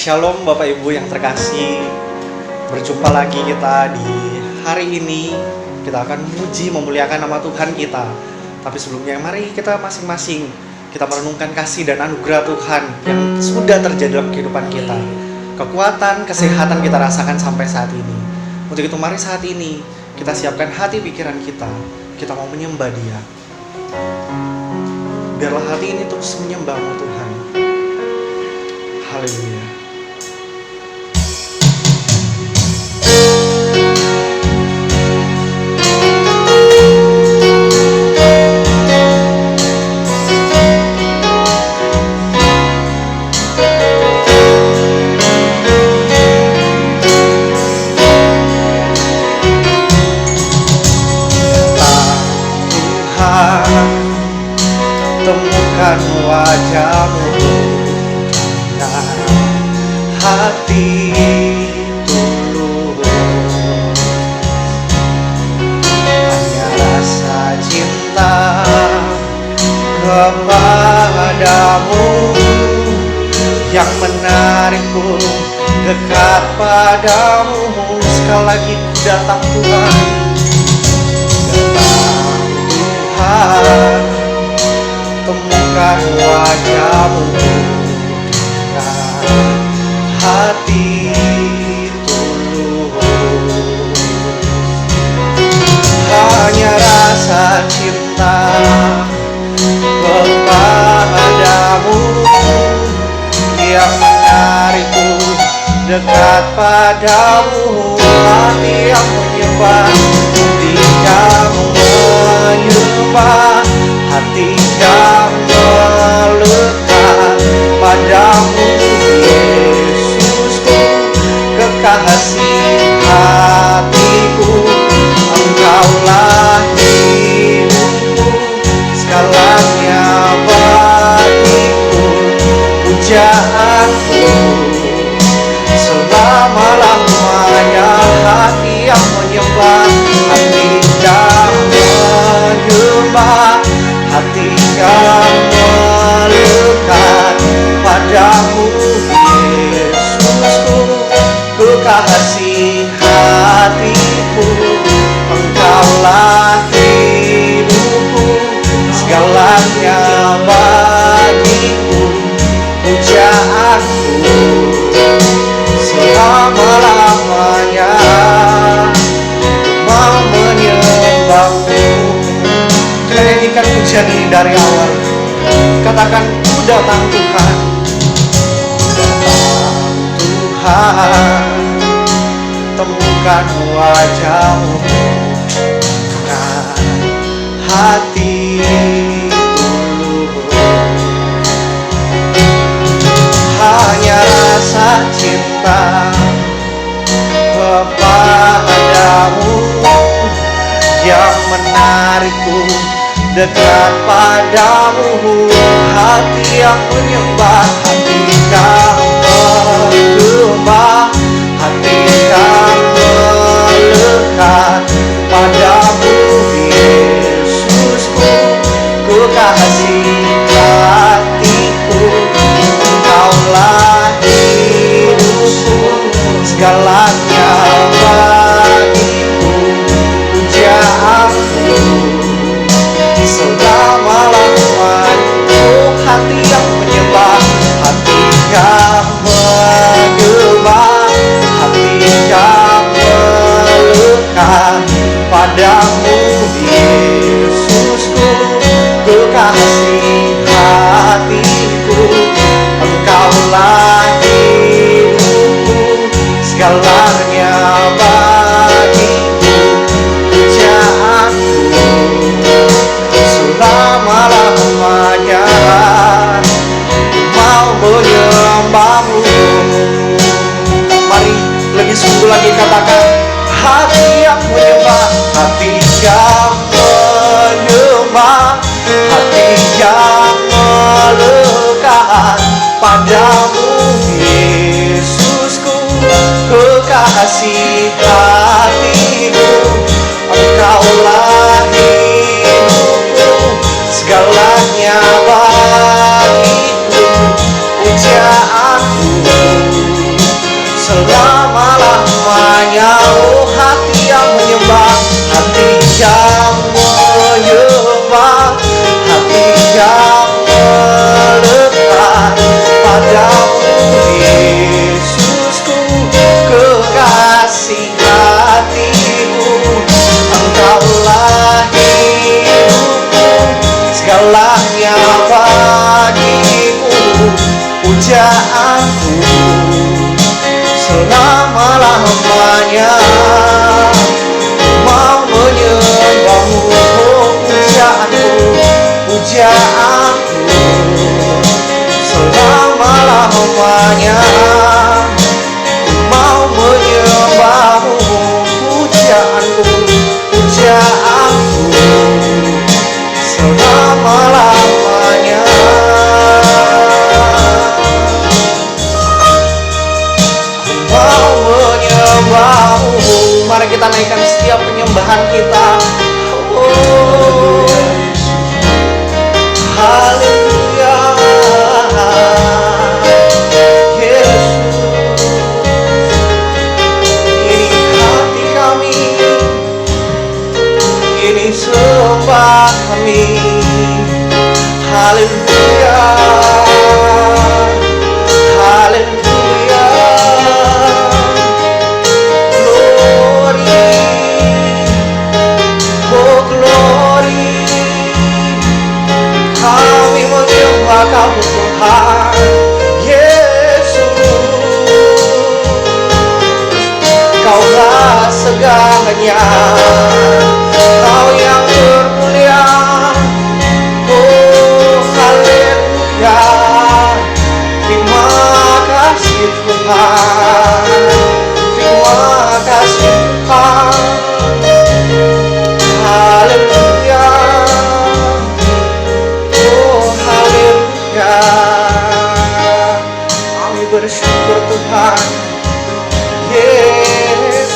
Shalom Bapak Ibu yang terkasih. Berjumpa lagi kita di hari ini. Kita akan memuji, memuliakan nama Tuhan kita. Tapi sebelumnya mari kita masing-masing kita merenungkan kasih dan anugerah Tuhan yang sudah terjadi dalam kehidupan kita. Kekuatan, kesehatan kita rasakan sampai saat ini. Untuk itu mari saat ini kita siapkan hati pikiran kita. Kita mau menyembah Dia. Biarlah hati ini terus menyembah-Mu Tuhan. Haleluya. Temukan wajah-Mu dengan hati tulus, hanya rasa cinta kepadamu yang menarikku dekat padamu. Sekali lagi ku datang Tuhan, Tuhan. Temukan wajah-Mu dengan hati tulus, hanya rasa cinta kepadamu yang menarikku dekat padamu. Hati yang menyembah, hati yang menyembah, hati yang melekat padamu, Yesusku, kekasih hatiku. Engkaulah hidupku, segalanya bagiku, pujaanku selama-lamanya. Hati yang menyembah, hati yang menyembah, hati yang melekat padamu, Yesusku, kekasih hatiku. Engkaulah hidupku, segalanya bagiku, pujaanku selama-lamanya. Mau menyembah-Mu. Kita nyanyikan pujian ini dari awal. Katakan, ku datang Tuhan, ku datang Tuhan. Temukan wajah-Mu dengan hati tulus, hanya rasa cinta kepadamu yang menarikku dekat padamu. Hati yang menyembah, hati yang menyembah, hati yang melekat padamu, Yesusku, kekasih hatiku. Engkaulah hidupku, segalanya bagiku, pujaanku selama-lamanya. Hati yang menyembah, hati yang menyembah, hati yang melekat padamu, Yesusku, kekasih hatiku. Engkaulah hidupku, segalanya bagiku, pujaanku selama-lamanya. Mau menyembah-Mu. Mari lebih sungguh lagi katakan, hati yang menyembah, hati yang menyembah, hati yang melekat padamu, Yesusku, kekasih hatiku. Engkaulah hidupku, segalanya bagiku, pujaanku hatiku, Engkaulah hidupku, segalanya bagiku, pujaanku selama-lamanya. Mau menyembahmu, pujaanku, pujaanku selama-lamanya. Mau menyembahmu, pujaanku, pujaanku selama-lamanya. Mau menyembahmu. Mari kita naikkan setiap penyembahan kita. Oh, haleluya. Yesus, ini hati kami, ini sembah kami. Haleluya, haleluya. Glory, oh glory. Kami menyembah Kamu Tuhan Yesus. Kaulah segalanya, Kau yang termulia. Oh haleluya. Terima kasih Tuhan, terima kasih Tuhan. Haleluya, oh haleluya. Kami bersyukur Tuhan Yesus.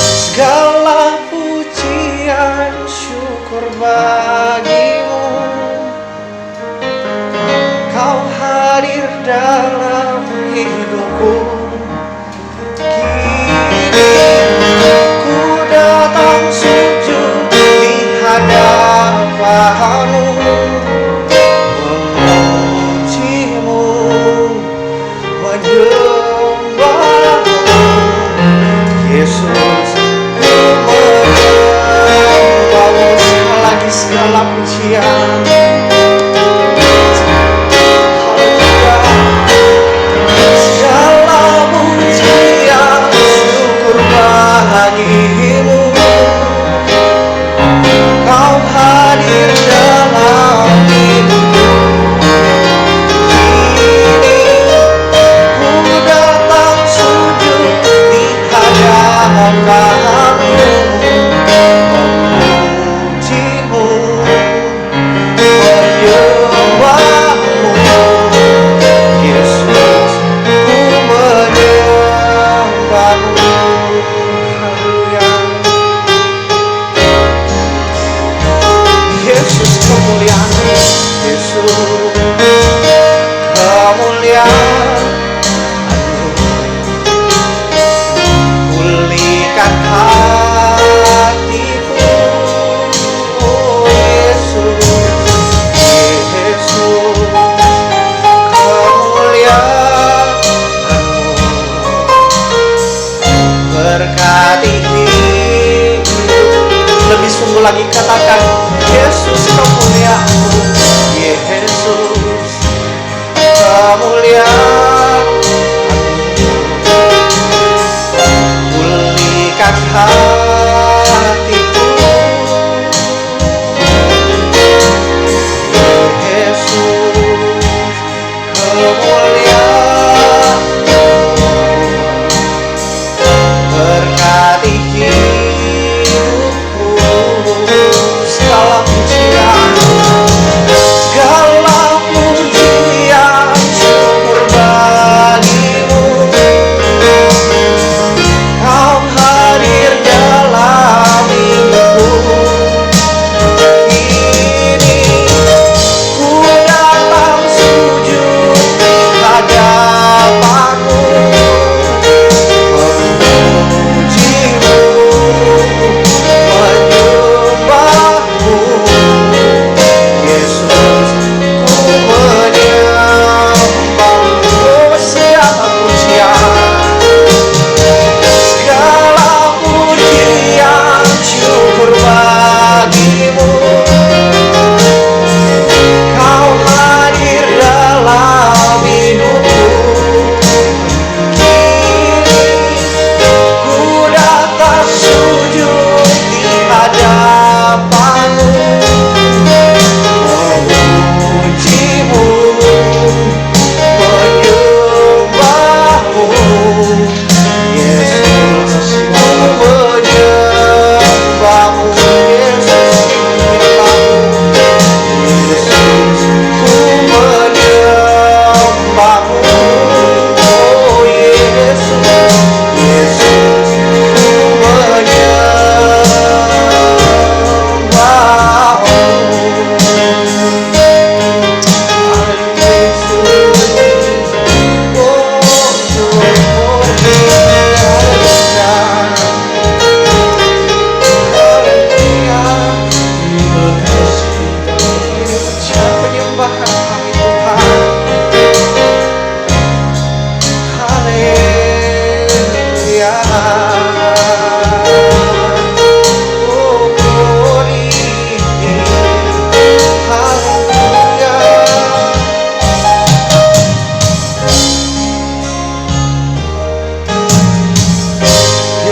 Segala pujian syukur bagimu, Kau hadir dalam hidupku. Kini ku datang sujud di hadapan-Mu, memujimu, menyembahmu. Yesus, ku menyembahmu. Sekali lagi segala pujian. Haleluya.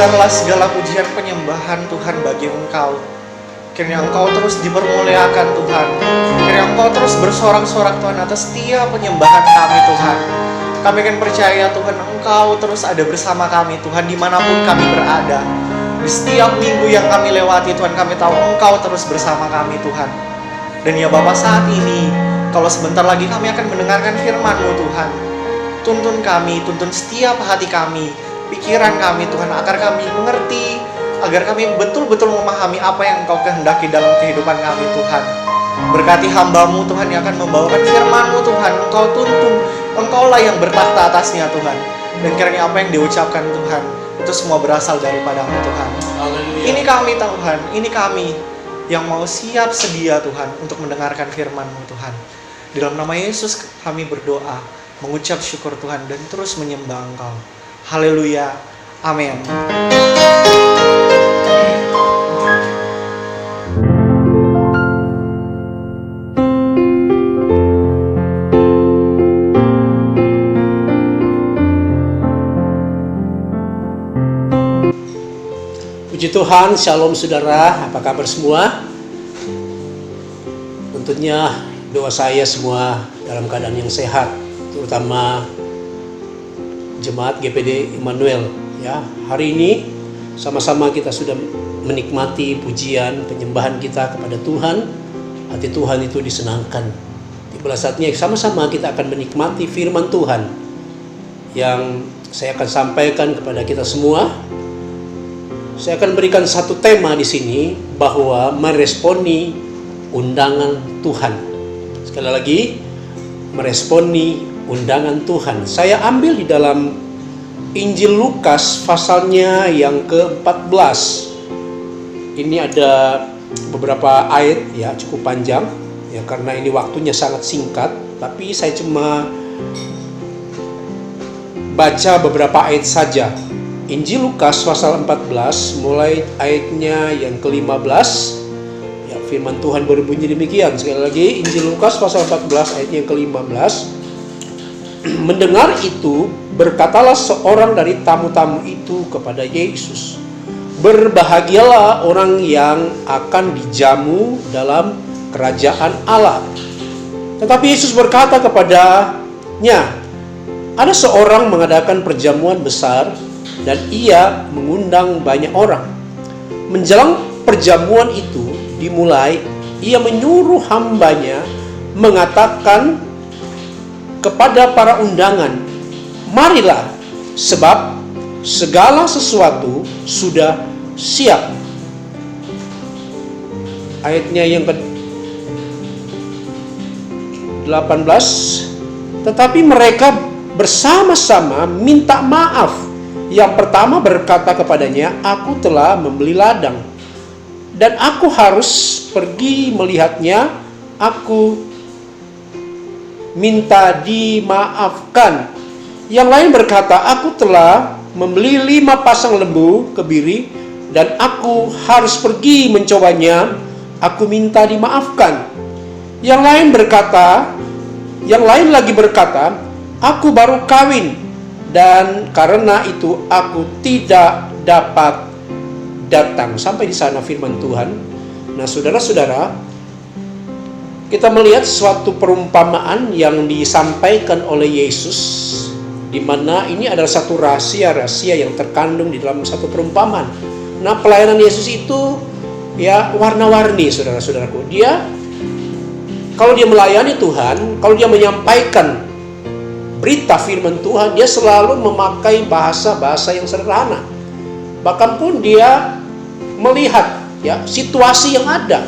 biarlah segala pujian penyembahan Tuhan bagi Engkau. Kiranya Engkau terus dipermuliakan Tuhan. Kiranya Engkau terus bersorak-sorak Tuhan atas setiap penyembahan kami Tuhan. Kami akan percaya Tuhan Engkau terus ada bersama kami Tuhan dimanapun kami berada. Di setiap minggu yang kami lewati Tuhan, kami tahu Engkau terus bersama kami Tuhan. Dan ya Bapa, saat ini kalau sebentar lagi kami akan mendengarkan firman-Mu Tuhan, tuntun kami, tuntun setiap hati kami, pikiran kami Tuhan, agar kami mengerti, agar kami betul-betul memahami apa yang Engkau kehendaki dalam kehidupan kami Tuhan. Berkati hamba-Mu Tuhan yang akan membawakan firman-Mu Tuhan. Engkau tuntun, Engkaulah yang bertahta atasnya Tuhan. Dan kiranya apa yang diucapkan Tuhan, itu semua berasal daripada-Mu Tuhan. Haleluya. Ini kami Tuhan, ini kami yang mau siap sedia Tuhan untuk mendengarkan firman-Mu Tuhan. Di dalam nama Yesus kami berdoa, mengucap syukur Tuhan, dan terus menyembah Engkau. Haleluya, amin. Puji Tuhan, shalom saudara, apa kabar semua? Tentunya doa saya semua dalam keadaan yang sehat, terutama jemaat GPD Immanuel. Ya, hari ini sama-sama kita sudah menikmati pujian penyembahan kita kepada Tuhan. Hati Tuhan itu disenangkan. Tiba saatnya sama-sama kita akan menikmati firman Tuhan yang saya akan sampaikan kepada kita semua. Saya akan berikan satu tema di sini, bahwa meresponi undangan Tuhan. Sekali lagi, meresponi undangan Tuhan. Saya ambil di dalam Injil Lukas pasalnya yang ke-14. Ini ada beberapa ayat ya, cukup panjang ya, karena ini waktunya sangat singkat, tapi saya cuma baca beberapa ayat saja. Injil Lukas pasal 14 mulai ayatnya yang ke-15. Ya, firman Tuhan berbunyi demikian. Sekali lagi, Injil Lukas pasal 14 ayatnya yang ke-15. Mendengar itu, berkatalah seorang dari tamu-tamu itu kepada Yesus, "Berbahagialah orang yang akan dijamu dalam kerajaan Allah." Tetapi Yesus berkata kepadanya, "Ada seorang mengadakan perjamuan besar dan ia mengundang banyak orang. Menjelang perjamuan itu dimulai, ia menyuruh hambanya mengatakan kepada para undangan, 'Marilah, sebab segala sesuatu sudah siap.'" Ayatnya yang ke-18, "Tetapi mereka bersama-sama minta maaf. Yang pertama berkata kepadanya, 'Aku telah membeli ladang dan aku harus pergi melihatnya. Aku minta dimaafkan.' Yang lain berkata, 'Aku telah membeli 5 pasang lembu kebiri dan aku harus pergi mencobanya. Aku minta dimaafkan.' Yang lain lagi berkata, 'Aku baru kawin dan karena itu aku tidak dapat datang.'" Sampai di sana firman Tuhan. Nah, saudara-saudara, kita melihat suatu perumpamaan yang disampaikan oleh Yesus, di mana ini adalah satu rahasia-rahasia yang terkandung di dalam satu perumpamaan. Nah, pelayanan Yesus itu ya warna-warni, saudara-saudaraku. Kalau dia melayani Tuhan, kalau dia menyampaikan berita firman Tuhan, dia selalu memakai bahasa-bahasa yang sederhana. Bahkan pun dia melihat ya situasi yang ada.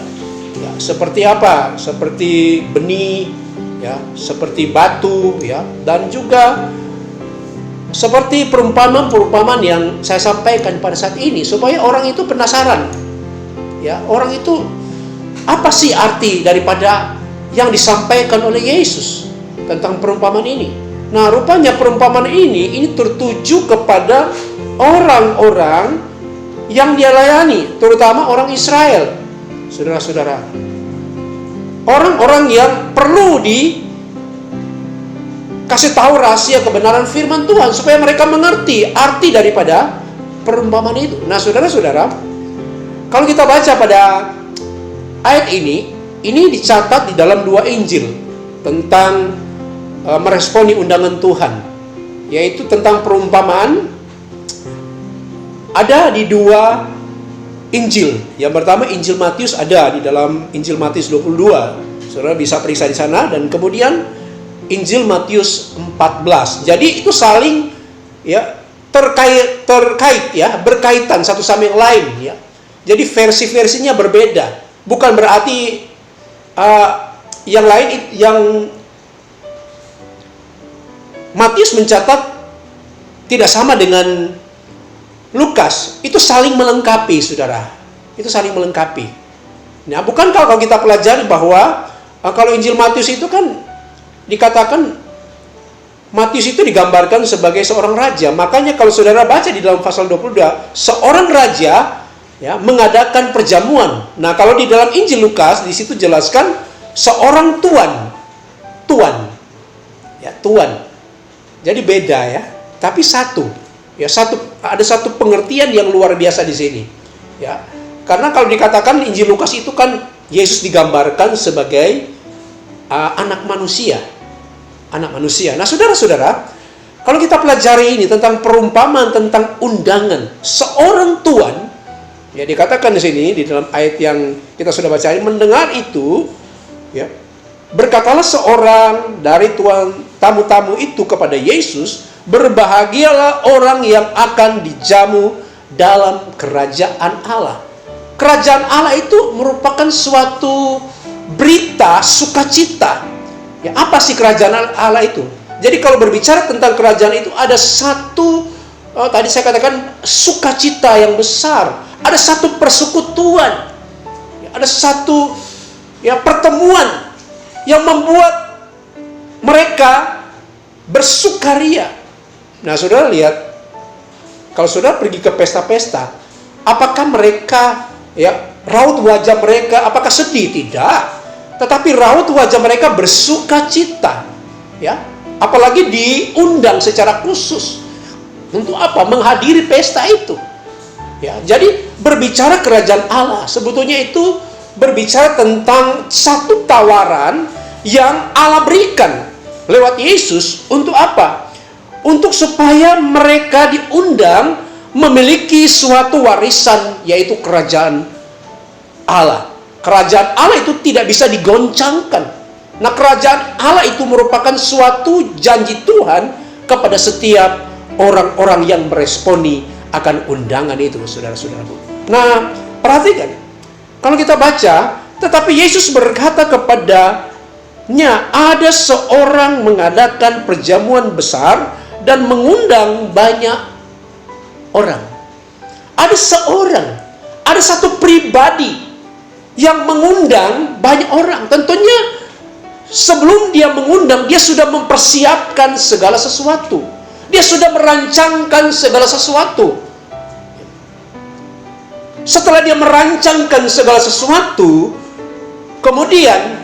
Ya, seperti apa? Seperti benih, ya, seperti batu, ya, dan juga seperti perumpamaan-perumpamaan yang saya sampaikan pada saat ini, supaya orang itu penasaran. Ya, orang itu apa sih arti daripada yang disampaikan oleh Yesus tentang perumpamaan ini? Nah, rupanya perumpamaan ini tertuju kepada orang-orang yang dia layani, terutama orang Israel, saudara-saudara. Orang-orang yang perlu dikasih tahu rahasia kebenaran firman Tuhan, supaya mereka mengerti arti daripada perumpamaan itu. Nah, saudara-saudara, kalau kita baca pada ayat ini dicatat di dalam 2 Injil tentang meresponi undangan Tuhan, yaitu tentang perumpamaan. Ada di 2 Injil. Yang pertama Injil Matius ada di dalam Injil Matius 22. Saudara bisa periksa di sana, dan kemudian Injil Matius 14. Jadi itu saling terkait ya, berkaitan satu sama yang lain ya. Jadi versi-versinya berbeda. Bukan berarti yang lain, yang Matius mencatat tidak sama dengan Lukas. Itu saling melengkapi, saudara. Itu saling melengkapi. Nah, bukankah kalau kita pelajari bahwa kalau Injil Matius itu kan dikatakan Matius itu digambarkan sebagai seorang raja. Makanya kalau saudara baca di dalam pasal 22, seorang raja ya mengadakan perjamuan. Nah, kalau di dalam Injil Lukas di situ jelaskan seorang tuan. Ya, tuan. Jadi beda ya, tapi satu. Ya, ada satu pengertian yang luar biasa di sini. Ya. Karena kalau dikatakan Injil Lukas itu kan Yesus digambarkan sebagai anak manusia. Anak manusia. Nah, saudara-saudara, kalau kita pelajari ini tentang perumpamaan tentang undangan seorang tuan, ya dikatakan di sini di dalam ayat yang kita sudah baca ini, mendengar itu, ya, berkatalah seorang dari tamu-tamu itu kepada Yesus, berbahagialah orang yang akan dijamu dalam kerajaan Allah. Kerajaan Allah itu merupakan suatu berita sukacita. Ya, apa sih kerajaan Allah itu? Jadi kalau berbicara tentang kerajaan itu ada satu, tadi saya katakan sukacita yang besar. Ada satu persekutuan. Ya, ada satu pertemuan yang membuat mereka bersukaria. Nah, saudara lihat, kalau saudara pergi ke pesta-pesta, apakah mereka raut wajah mereka apakah sedih? Tidak. Tetapi raut wajah mereka bersukacita. Ya, apalagi diundang secara khusus. Untuk apa? Menghadiri pesta itu. Ya, jadi berbicara kerajaan Allah sebetulnya itu berbicara tentang satu tawaran yang Allah berikan lewat Yesus. Untuk apa? Untuk supaya mereka diundang memiliki suatu warisan, yaitu kerajaan Allah. Kerajaan Allah itu tidak bisa digoncangkan. Nah, kerajaan Allah itu merupakan suatu janji Tuhan kepada setiap orang-orang yang meresponi akan undangan itu, saudara-saudaraku. Nah, perhatikan. Kalau kita baca, tetapi Yesus berkata kepadanya, ada seorang mengadakan perjamuan besar dan mengundang banyak orang. Ada satu pribadi yang mengundang banyak orang. Tentunya sebelum dia mengundang, dia sudah mempersiapkan segala sesuatu. Dia sudah merancangkan segala sesuatu. Setelah dia merancangkan segala sesuatu, kemudian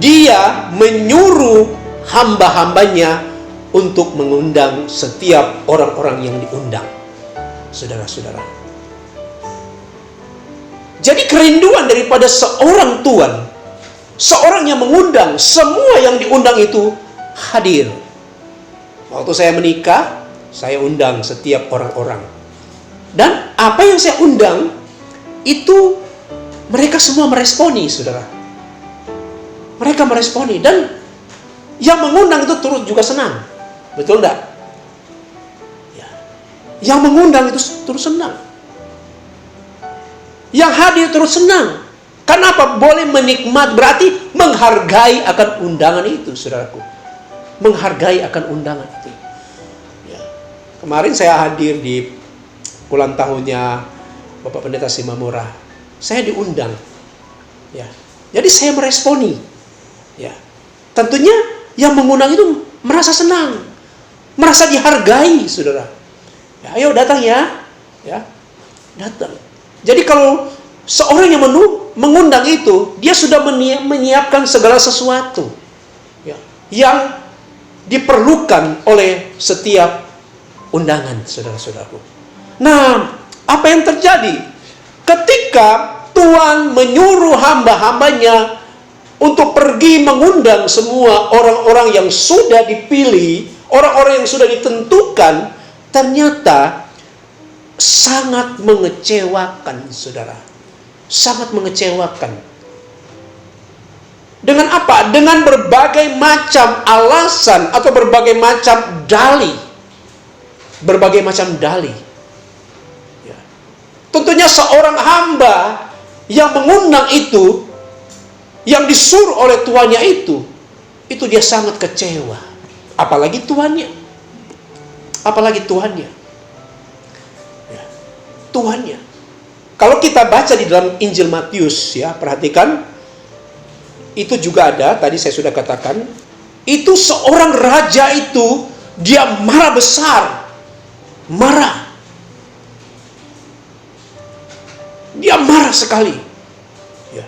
dia menyuruh hamba-hambanya untuk mengundang setiap orang-orang yang diundang. Saudara-saudara, jadi kerinduan daripada seorang tuan, seorang yang mengundang semua yang diundang itu hadir. Waktu saya menikah, saya undang setiap orang-orang. Dan apa yang saya undang itu mereka semua meresponi, saudara. Mereka meresponi, dan yang mengundang itu turut juga senang. Betul enggak? Ya. Yang mengundang itu turut senang. Yang hadir turut senang. Kenapa? Boleh menikmat, berarti menghargai akan undangan itu, saudaraku. Menghargai akan undangan itu. Ya. Kemarin saya hadir di ulang tahunnya Bapak Pendeta Simamora. Saya diundang. Ya. Jadi saya meresponi. Ya. Tentunya yang mengundang itu merasa senang, merasa dihargai, saudara. Ya, ayo datang ya. Ya. Datang. Jadi kalau seorang yang mengundang itu, dia sudah menyiapkan segala sesuatu ya, yang diperlukan oleh setiap undangan, saudara-saudaraku. Nah, apa yang terjadi? Ketika Tuhan menyuruh hamba-hambanya untuk pergi mengundang semua orang-orang yang sudah dipilih, orang-orang yang sudah ditentukan, ternyata sangat mengecewakan, saudara. Sangat mengecewakan. Dengan apa? Dengan berbagai macam alasan atau berbagai macam dalih. Berbagai macam dalih. Ya. Tentunya seorang hamba yang mengundang itu, yang disuruh oleh tuannya itu dia sangat kecewa. Apalagi tuannya. Apalagi tuannya. Ya. Tuannya. Kalau kita baca di dalam Injil Matius, ya, perhatikan, itu juga ada, tadi saya sudah katakan, itu seorang raja itu, dia marah besar. Marah. Dia marah sekali. Ya.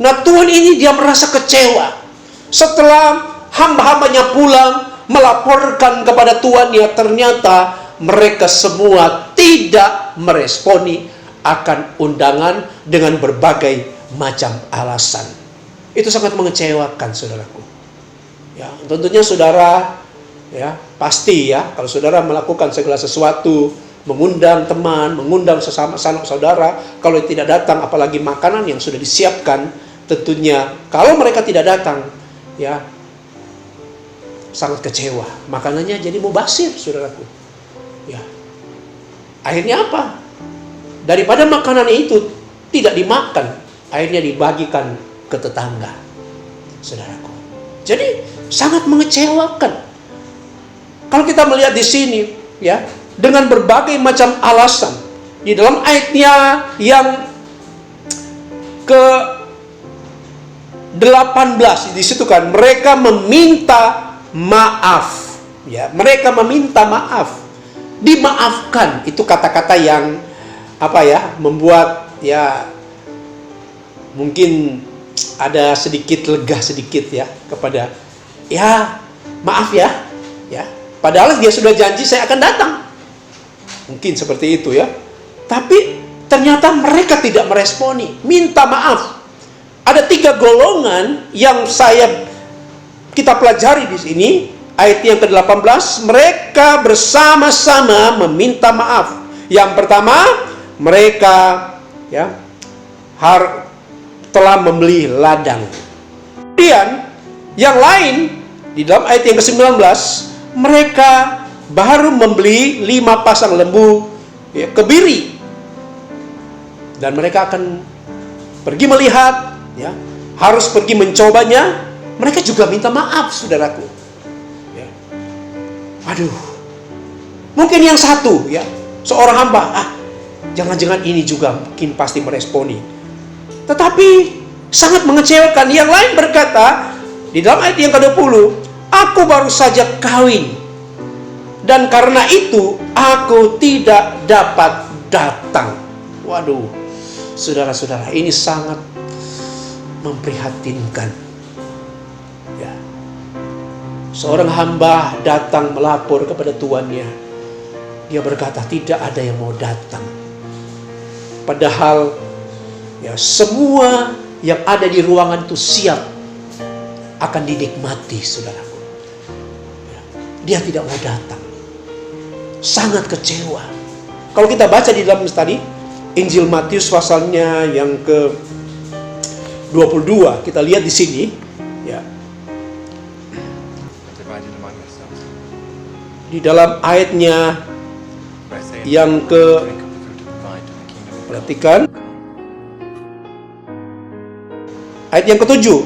Nah, Tuhan ini dia merasa kecewa. Setelah hamba-hambanya pulang, melaporkan kepada tuannya, ternyata mereka semua tidak meresponi akan undangan dengan berbagai macam alasan. Itu sangat mengecewakan, saudaraku. Ya, tentunya saudara, ya, pasti ya, kalau saudara melakukan segala sesuatu, mengundang teman, mengundang sesama sanak saudara, kalau tidak datang, apalagi makanan yang sudah disiapkan, tentunya kalau mereka tidak datang, ya, sangat kecewa. Makanannya jadi mubazir, saudaraku. Ya. Akhirnya apa? Daripada makanan itu tidak dimakan, akhirnya dibagikan ke tetangga, saudaraku. Jadi sangat mengecewakan. Kalau kita melihat di sini, ya, dengan berbagai macam alasan, di dalam ayatnya yang ke-18 di situ kan, mereka meminta maaf, ya, mereka meminta maaf, dimaafkan. Itu kata-kata yang apa ya, membuat ya mungkin ada sedikit lega sedikit ya kepada, ya, maaf ya, ya. Padahal dia sudah janji saya akan datang. Mungkin seperti itu ya. Tapi ternyata mereka tidak meresponi, minta maaf. Ada 3 golongan yang kita pelajari di sini. Ayat yang ke-18, mereka bersama-sama meminta maaf. Yang pertama, mereka ya telah membeli ladang. Kemudian yang lain di dalam ayat yang ke-19, mereka baru membeli 5 pasang lembu, ya, kebiri, dan mereka akan pergi melihat, ya, harus pergi mencobanya. Mereka juga minta maaf, saudaraku. Ya. Aduh, mungkin yang satu, ya, seorang hamba, jangan-jangan ini juga mungkin pasti meresponi. Tetapi sangat mengecewakan. Yang lain berkata di dalam ayat yang ke-20, aku baru saja kawin, dan karena itu aku tidak dapat datang. Waduh, saudara-saudara, ini sangat memprihatinkan. Ya. Seorang hamba datang melapor kepada tuannya. Dia berkata tidak ada yang mau datang. Padahal ya, semua yang ada di ruangan itu siap akan dinikmati, saudaraku. Ya, dia tidak mau datang. Sangat kecewa. Kalau kita baca di dalam tadi Injil Matius pasalnya yang ke-22, kita lihat di sini, ya. Di dalam ayatnya yang perhatikan ayat yang ke-7.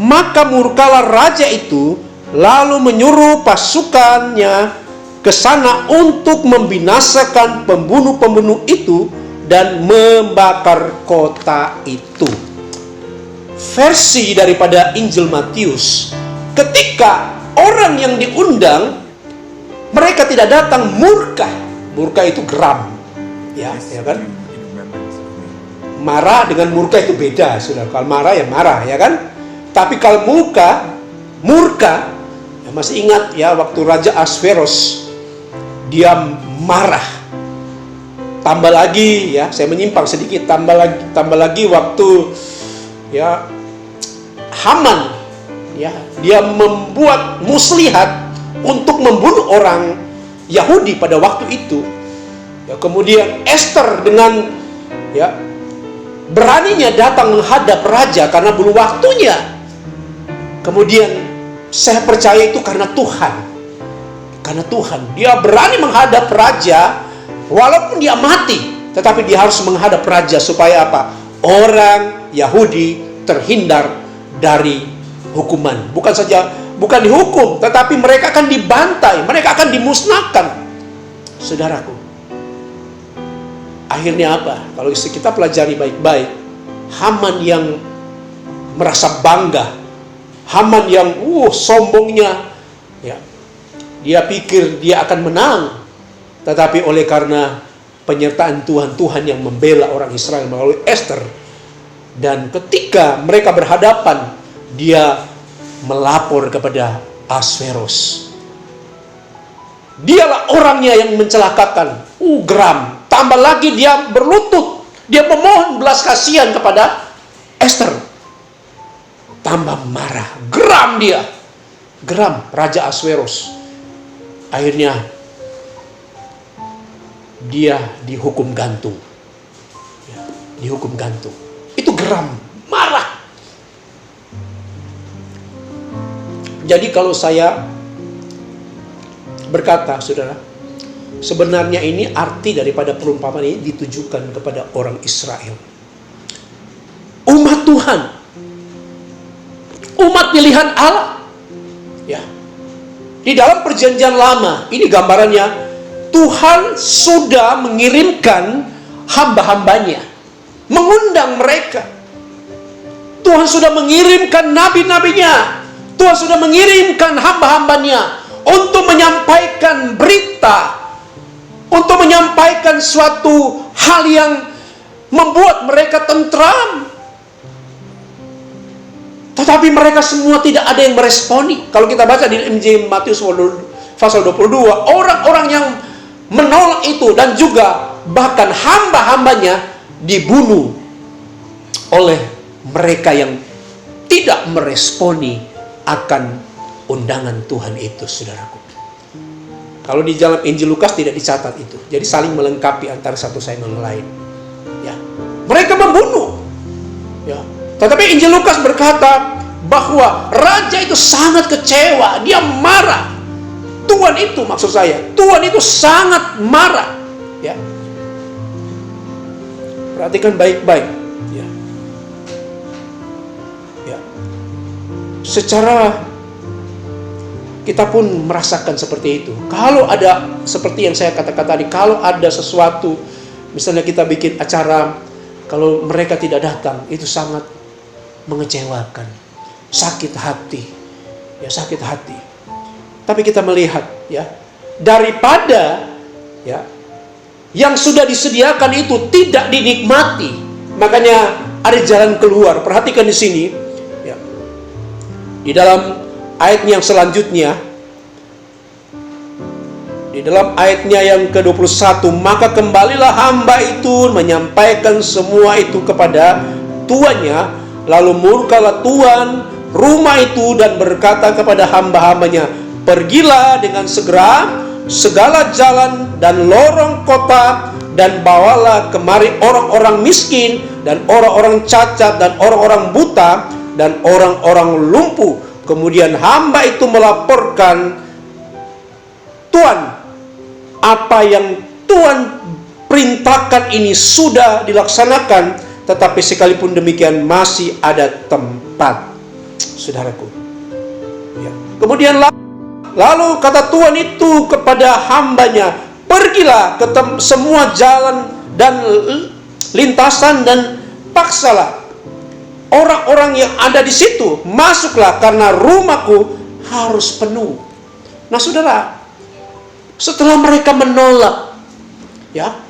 Maka murkalah raja itu, lalu menyuruh pasukannya ke sana untuk membinasakan pembunuh-pembunuh itu dan membakar kota itu. Versi daripada Injil Matius, ketika orang yang diundang mereka tidak datang, murka. Murka itu geram, ya kan? Marah dengan murka itu beda, saudara. Kalau marah ya marah, ya kan? Tapi kalau murka, ya masih ingat ya waktu Raja Ahasveros dia marah, tambah lagi ya, saya menyimpang sedikit, tambah lagi waktu ya Haman ya, dia membuat muslihat untuk membunuh orang Yahudi pada waktu itu. Ya, kemudian Esther dengan ya beraninya datang menghadap raja karena belum waktunya. Kemudian saya percaya itu karena Tuhan. Karena Tuhan, dia berani menghadap raja walaupun dia mati, tetapi dia harus menghadap raja supaya apa? Orang Yahudi terhindar dari hukuman. Bukan dihukum, tetapi mereka akan dibantai, mereka akan dimusnahkan. Saudaraku, akhirnya apa? Kalau kita pelajari baik-baik, Haman yang merasa bangga, Haman yang sombongnya, ya, dia pikir dia akan menang, tetapi oleh karena penyertaan Tuhan, Tuhan yang membela orang Israel melalui Esther. Dan ketika mereka berhadapan, dia melapor kepada Ahasveros. Dialah orangnya yang mencelakakan. Geram. Tambah lagi dia berlutut. Dia memohon belas kasihan kepada Esther. Tambah marah. Geram dia. Geram Raja Ahasveros. Akhirnya dia dihukum gantung. Ya, dihukum gantung. Itu geram, marah. Jadi kalau saya berkata, saudara, sebenarnya ini arti daripada perumpamaan ini ditujukan kepada orang Israel. Umat Tuhan. Umat pilihan Allah. Ya. Di dalam perjanjian lama, ini gambarannya, Tuhan sudah mengirimkan hamba-hambanya, mengundang mereka. Tuhan sudah mengirimkan nabi-nabinya, Tuhan sudah mengirimkan hamba-hambanya untuk menyampaikan berita, untuk menyampaikan suatu hal yang membuat mereka tentram. Tetapi mereka semua tidak ada yang meresponi. Kalau kita baca di Injil Matius pasal 22, orang-orang yang menolak itu dan juga bahkan hamba-hambanya dibunuh oleh mereka yang tidak meresponi akan undangan Tuhan itu, saudaraku. Kalau di dalam Injil Lukas tidak dicatat itu. Jadi saling melengkapi antara satu sama yang lain. Ya. Mereka membunuh. Ya. Tetapi Injil Lukas berkata bahwa raja itu sangat kecewa, dia marah. Tuhan itu, maksud saya, Tuhan itu sangat marah. Ya. Perhatikan baik-baik. Ya. Ya. Secara kita pun merasakan seperti itu. Kalau ada seperti yang saya katakan tadi, kalau ada sesuatu, misalnya kita bikin acara, kalau mereka tidak datang, itu sangat mengecewakan, sakit hati, ya sakit hati. Tapi kita melihat, ya, daripada ya yang sudah disediakan itu tidak dinikmati, makanya ada jalan keluar. Perhatikan di sini, ya, di dalam ayatnya yang selanjutnya, di dalam ayatnya yang ke-21, maka kembalilah hamba itu menyampaikan semua itu kepada tuannya, lalu murkalah tuan rumah itu dan berkata kepada hamba-hambanya, pergilah dengan segera segala jalan dan lorong kota dan bawalah kemari orang-orang miskin dan orang-orang cacat dan orang-orang buta dan orang-orang lumpuh. Kemudian hamba itu melaporkan, Tuan, apa yang Tuhan perintahkan ini sudah dilaksanakan, tetapi sekalipun demikian masih ada tempat, saudaraku. Ya. Kemudian lalu kata Tuhan itu kepada hambanya, pergilah ke semua jalan dan lintasan dan paksalah orang-orang yang ada di situ, masuklah karena rumahku harus penuh. Nah, saudara, setelah mereka menolak, ya,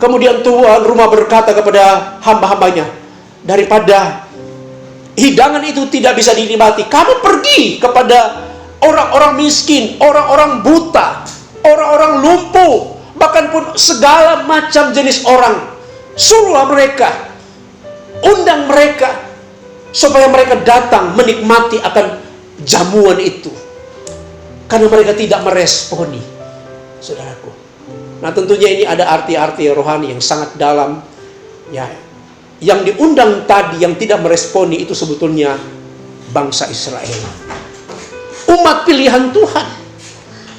kemudian tuan rumah berkata kepada hamba-hambanya, daripada hidangan itu tidak bisa dinikmati, kamu pergi kepada orang-orang miskin, orang-orang buta, orang-orang lumpuh, bahkan pun segala macam jenis orang. Suruhlah mereka, undang mereka, supaya mereka datang menikmati akan jamuan itu. Karena mereka tidak meresponi, saudaraku. Nah, tentunya ini ada arti-arti rohani yang sangat dalam. Ya, yang diundang tadi, yang tidak meresponi itu sebetulnya bangsa Israel, umat pilihan Tuhan.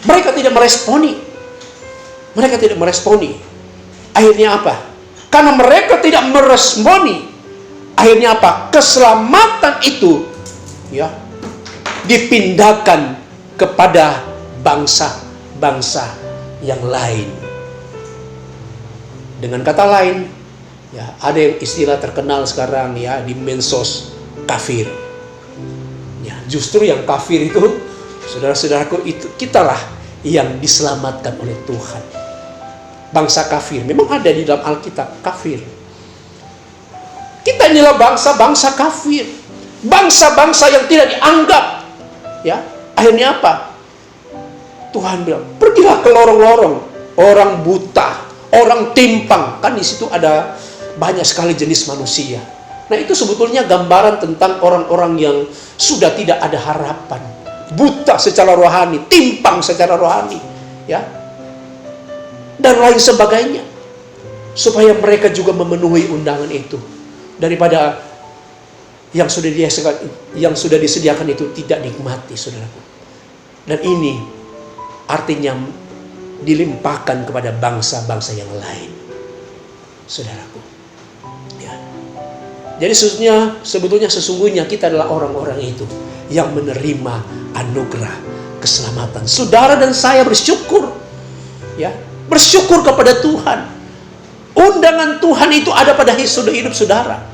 Mereka tidak meresponi. Mereka tidak meresponi. Akhirnya apa? Karena mereka tidak meresponi, akhirnya apa? Keselamatan itu ya dipindahkan kepada bangsa-bangsa yang lain. Dengan kata lain, ya, ada yang istilah terkenal sekarang ya di medsos, kafir. Ya, justru yang kafir itu, saudara-saudaraku, itu kitalah yang diselamatkan oleh Tuhan. Bangsa kafir memang ada di dalam Alkitab, kafir. Kita inilah bangsa-bangsa kafir, bangsa-bangsa yang tidak dianggap. Ya, akhirnya apa? Tuhan bilang, pergilah ke lorong-lorong, orang buta, orang timpang. Kan di situ ada banyak sekali jenis manusia. Nah, itu sebetulnya gambaran tentang orang-orang yang sudah tidak ada harapan, buta secara rohani, timpang secara rohani, ya, dan lain sebagainya. Supaya mereka juga memenuhi undangan itu, daripada yang sudah disediakan itu tidak nikmati, saudaraku. Dan ini artinya dilimpahkan kepada bangsa-bangsa yang lain, saudaraku. Ya. Jadi sesungguhnya kita adalah orang-orang itu yang menerima anugerah keselamatan. Saudara dan saya bersyukur, ya, bersyukur kepada Tuhan. Undangan Tuhan itu ada pada hidup saudara.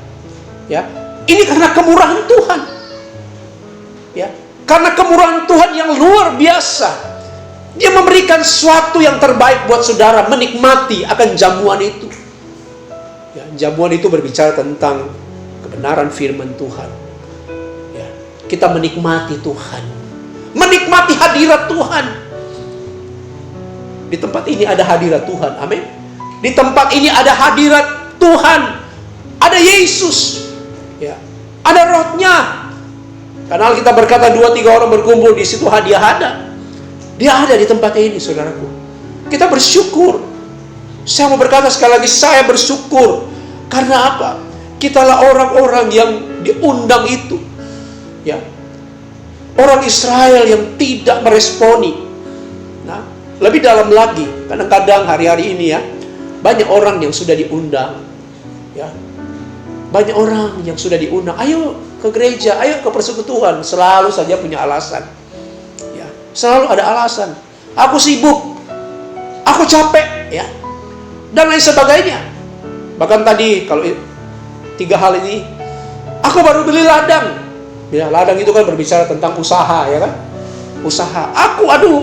Ya, ini karena kemurahan Tuhan. Ya, karena kemurahan Tuhan yang luar biasa. Dia memberikan sesuatu yang terbaik buat saudara, menikmati akan jamuan itu. Ya, jamuan itu berbicara tentang kebenaran firman Tuhan. Ya, kita menikmati Tuhan, menikmati hadirat Tuhan. Di tempat ini ada hadirat Tuhan, amin. Di tempat ini ada hadirat Tuhan, ada Yesus, ya, ada rohnya. Karena kita berkata 2-3 orang berkumpul di situ, hadiah ada. Dia ada di tempat ini, saudaraku. Kita bersyukur. Saya mau berkata sekali lagi, saya bersyukur. Karena apa? Kitalah orang-orang yang diundang itu, ya, orang Israel yang tidak meresponi. Nah, lebih dalam lagi, kadang-kadang hari-hari ini ya, banyak orang yang sudah diundang, ya, banyak orang yang sudah diundang, ayo ke gereja, ayo ke persekutuan, selalu saja punya alasan, ya, selalu ada alasan. Aku sibuk, aku capek, ya, dan lain sebagainya. Bahkan tadi kalau 3 hal ini, aku baru beli ladang, ya, ladang itu kan berbicara tentang usaha, ya kan, usaha.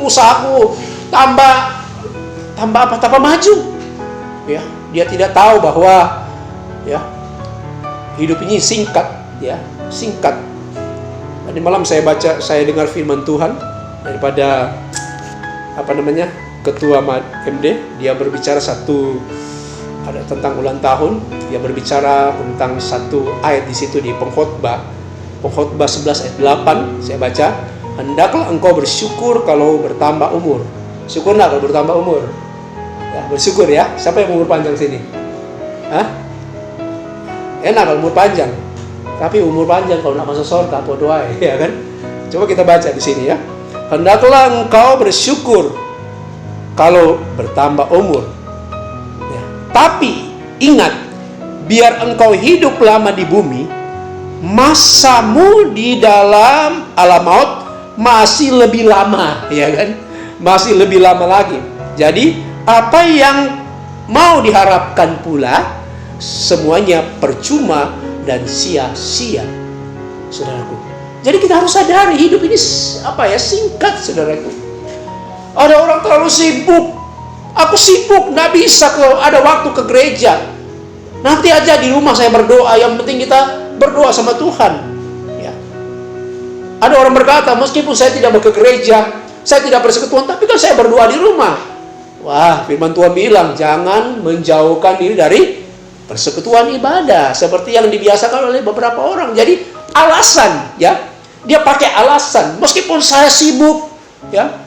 Usahaku tambah maju. Ya, dia tidak tahu bahwa ya hidup ini singkat, ya, singkat. Tadi malam saya dengar firman Tuhan daripada ketua MD, dia berbicara ada tentang ulang tahun, dia berbicara tentang satu ayat di situ di Pengkhotbah 11 ayat 8, saya baca, hendaklah engkau bersyukur kalau bertambah umur. Syukur enggak kalau bertambah umur? Ya, bersyukur ya. Siapa yang umur panjang sini? Hah? Enak kalau umur panjang. Tapi umur panjang kalau nak masuk surga apa doa ya kan? Coba kita baca di sini ya. Hendaklah engkau bersyukur kalau bertambah umur. Ya. Tapi ingat, biar engkau hidup lama di bumi, masamu di dalam alam maut masih lebih lama, ya kan? Masih lebih lama lagi. Jadi apa yang mau diharapkan pula semuanya percuma dan sia-sia, saudaraku. Jadi kita harus sadari hidup ini singkat, saudaraku. Ada orang terlalu sibuk. Aku sibuk, nggak bisa kalau ada waktu ke gereja. Nanti aja di rumah saya berdoa. Yang penting kita berdoa sama Tuhan. Ya. Ada orang berkata, meskipun saya tidak ke gereja, saya tidak bersekutuan, tapi kan saya berdoa di rumah. Wah, firman Tuhan bilang, jangan menjauhkan diri dari persekutuan ibadah. Seperti yang dibiasakan oleh beberapa orang. Jadi, alasan, ya. Dia pakai alasan. Meskipun saya sibuk, ya.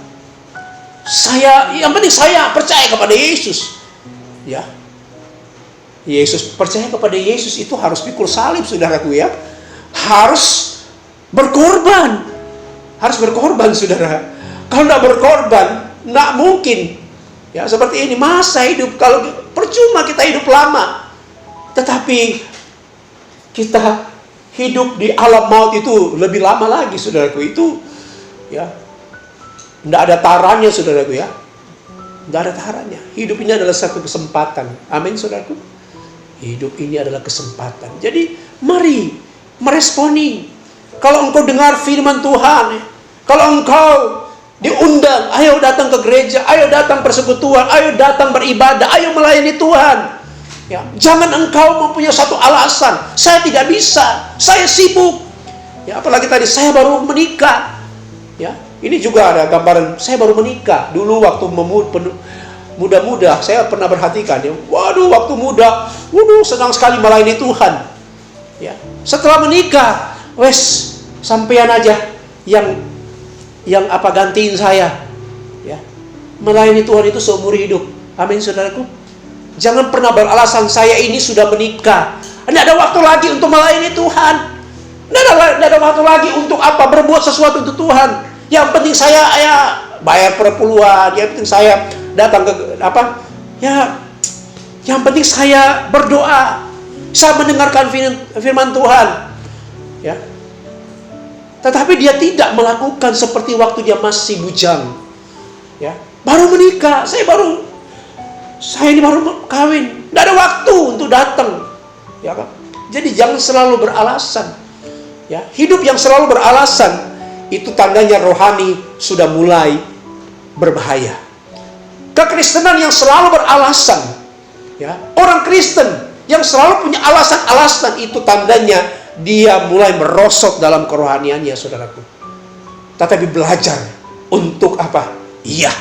Yang penting saya percaya kepada Yesus. Ya. Percaya kepada Yesus itu harus pikul salib, saudaraku ya. Harus berkorban. Harus berkorban, saudara. Kalau tidak berkorban, tidak mungkin. Ya, seperti ini masa hidup, kalau percuma kita hidup lama. Tetapi kita hidup di alam maut itu lebih lama lagi, saudaraku. Itu ya, tidak ada tarannya, saudaraku ya. Tidak ada tarannya. Hidup ini adalah satu kesempatan. Amin, saudaraku. Hidup ini adalah kesempatan. Jadi mari meresponi. Kalau engkau dengar firman Tuhan, kalau engkau diundang, ayo datang ke gereja, ayo datang persekutuan, ayo datang beribadah, ayo melayani Tuhan. Ya, jangan engkau mempunyai satu alasan, saya tidak bisa, saya sibuk. Ya, apalagi tadi saya baru menikah. Ya, ini juga ada gambaran saya baru menikah. Dulu waktu muda-muda, saya pernah perhatikan ya. Waduh, waktu muda, senang sekali melayani Tuhan. Ya, setelah menikah, sampean aja yang apa gantiin saya, ya. Melayani Tuhan itu seumur hidup. Amin, saudaraku. Jangan pernah beralasan saya ini sudah menikah, tidak ada waktu lagi untuk melayani Tuhan, tidak ada waktu lagi untuk apa, berbuat sesuatu untuk Tuhan. Yang penting saya bayar perpuluhan, yang penting saya datang ke apa, ya, yang penting saya berdoa, saya mendengarkan firman Tuhan, ya. Tetapi dia tidak melakukan seperti waktu dia masih bujang. Ya, baru menikah, saya ini baru kawin, tidak ada waktu untuk datang. Ya kan? Jadi jangan selalu beralasan. Ya, hidup yang selalu beralasan itu tandanya rohani sudah mulai berbahaya. Kekristenan yang selalu beralasan, ya, orang Kristen yang selalu punya alasan-alasan itu tandanya dia mulai merosot dalam kerohaniannya, saudaraku. Tetapi belajar untuk apa? Iya.